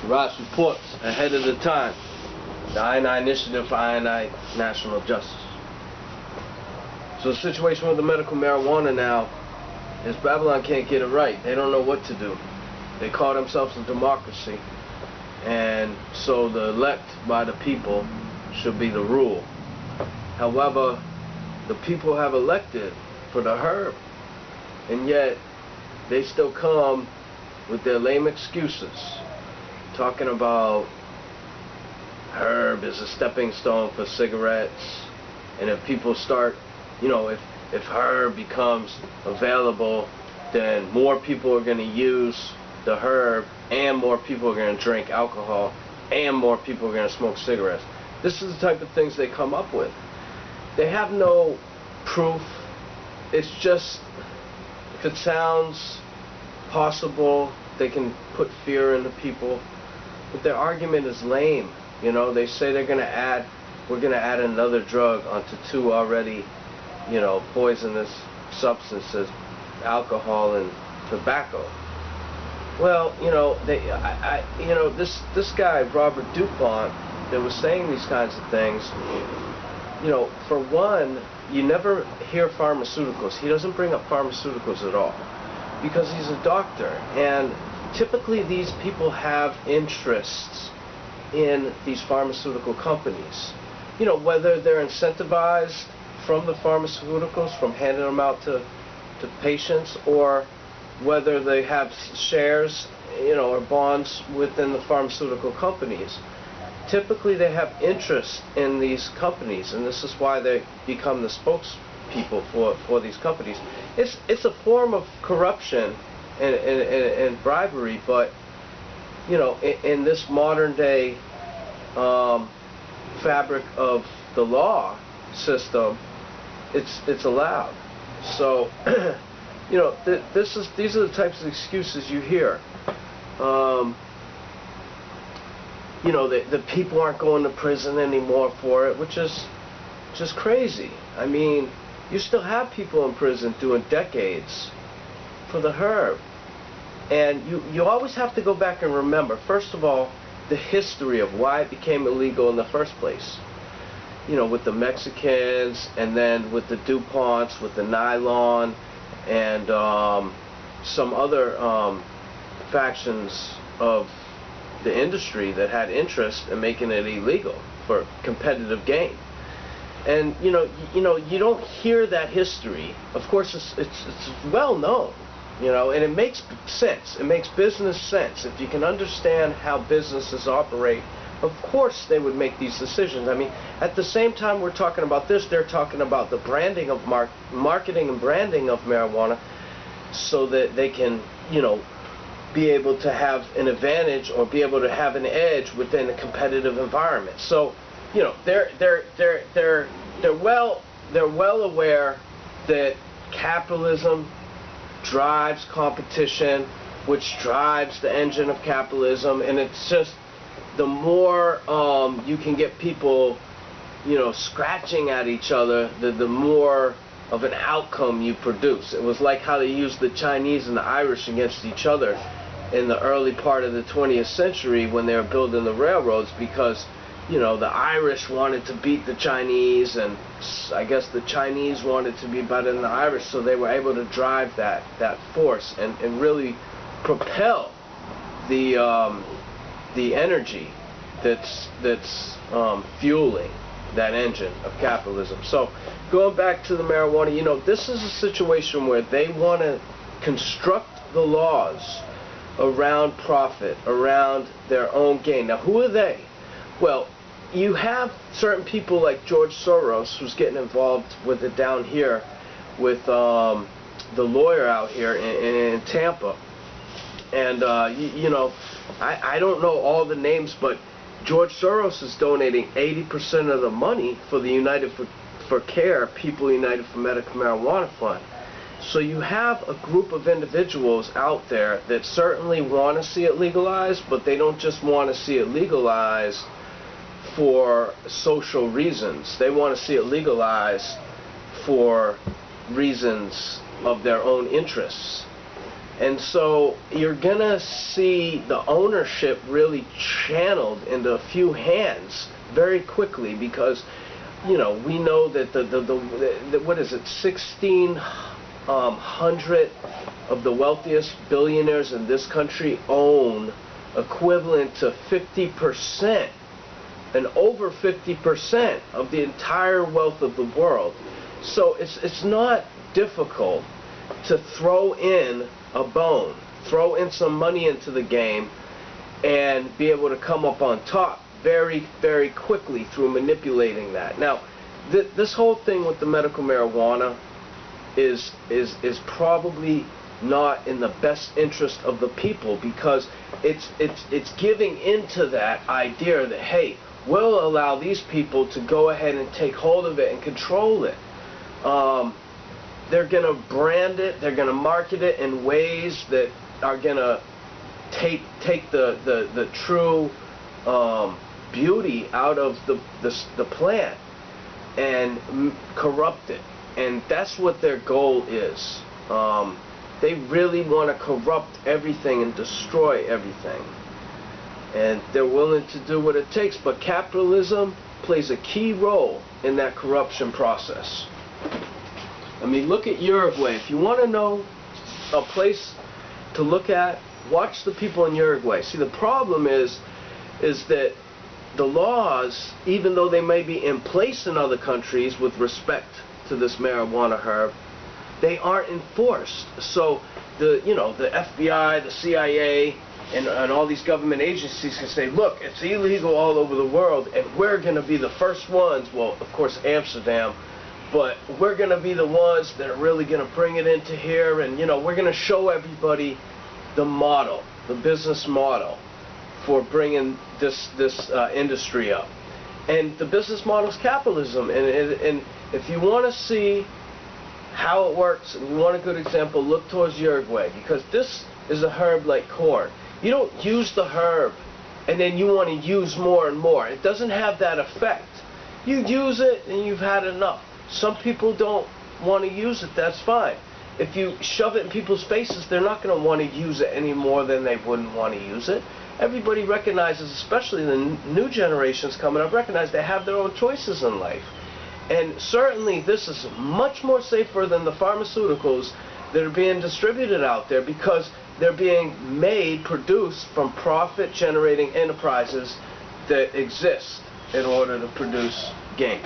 Ras Reports, ahead of the time. The I Initiative for National Justice. So the situation with the medical marijuana now is Babylon can't get it right. They don't know what to do. They call themselves a democracy, and so the elect by the people should be the rule. However, the people have elected for the herb, and yet they still come with their lame excuses, talking about herb is a stepping stone for cigarettes, and if people start, you know, if herb becomes available, then more people are going to use the herb, and more people are going to drink alcohol, and more people are going to smoke cigarettes. This is the type of things they come up with. They have no proof. It's just, if it sounds possible, they can put fear into people. But their argument is lame. You know, they say we're going to add another drug onto two already, you know, poisonous substances, alcohol and tobacco. Well, you know, this guy Robert DuPont that was saying these kinds of things. You know, for one, you never hear pharmaceuticals. He doesn't bring up pharmaceuticals at all because he's a doctor, and typically these people have interests in these pharmaceutical companies. You know, whether they're incentivized from the pharmaceuticals, from handing them out to patients, or whether they have shares, you know, or bonds within the pharmaceutical companies. Typically they have interest in these companies, and this is why they become the spokespeople for these companies. It's a form of corruption and bribery, but you know, in this modern day fabric of the law system, it's allowed. So you know, these are the types of excuses you hear. You know, the people aren't going to prison anymore for it, which is just crazy. I mean, you still have people in prison doing decades for the herb. And you always have to go back and remember, first of all, the history of why it became illegal in the first place. You know, with the Mexicans, and then with the DuPonts, with the nylon, and some other factions of the industry that had interest in making it illegal for competitive gain. And you know, you don't hear that history. Of course, it's well known, you know, and it makes sense. It makes business sense. If you can understand how businesses operate, of course they would make these decisions. I mean, at the same time we're talking about this, they're talking about the branding of marketing and branding of marijuana, so that they can, you know, be able to have an advantage or be able to have an edge within a competitive environment. So, you know, they're well aware that capitalism drives competition, which drives the engine of capitalism, and it's just the more you can get people, you know, scratching at each other, the more of an outcome you produce. It was like how they used the Chinese and the Irish against each other in the early part of the 20th century when they were building the railroads, because, you know, the Irish wanted to beat the Chinese, and I guess the Chinese wanted to be better than the Irish, so they were able to drive that force and really propel the energy that's fueling that engine of capitalism. So going back to the marijuana, you know, this is a situation where they want to construct the laws around profit, around their own gain. Now, who are they? Well, you have certain people like George Soros, who's getting involved with it down here with the lawyer out here in Tampa. And, you know, I don't know all the names, but George Soros is donating 80% of the money for the United for Care, People United for Medical Marijuana Fund. So you have a group of individuals out there that certainly want to see it legalized, but they don't just want to see it legalized for social reasons. They want to see it legalized for reasons of their own interests. And so you're going to see the ownership really channeled into a few hands very quickly, because, you know, we know that the what is it, 1,600 of the wealthiest billionaires in this country own equivalent to 50% and over 50% of the entire wealth of the world. So it's not difficult to throw in a bone, throw in some money into the game, and be able to come up on top very, very quickly through manipulating that. Now, this whole thing with the medical marijuana is probably not in the best interest of the people, because it's giving into that idea that, hey, we'll allow these people to go ahead and take hold of it and control it. They're going to brand it, they're going to market it in ways that are going to take the true beauty out of the plant and corrupt it. And that's what their goal is. They really want to corrupt everything and destroy everything. And they're willing to do what it takes, but capitalism plays a key role in that corruption process. I mean, look at Uruguay. If you want to know a place to look at, watch the people in Uruguay. See, the problem is that the laws, even though they may be in place in other countries with respect to this marijuana herb, they aren't enforced. So the FBI, the CIA, and all these government agencies can say, look, it's illegal all over the world, and we're going to be the first ones, well, of course, Amsterdam, but we're going to be the ones that are really going to bring it into here, and, you know, we're going to show everybody the model, the business model for bringing this industry up. And the business model is capitalism, and if you want to see how it works, and you want a good example, look towards Uruguay, because this is a herb like corn. You don't use the herb and then you want to use more and more. It doesn't have that effect. You use it and you've had enough. Some people don't want to use it, that's fine. If you shove it in people's faces, they're not going to want to use it any more than they wouldn't want to use it. Everybody recognizes, especially the new generations coming up, recognize they have their own choices in life. And certainly this is much more safer than the pharmaceuticals that are being distributed out there, because they're being produced from profit-generating enterprises that exist in order to produce gain.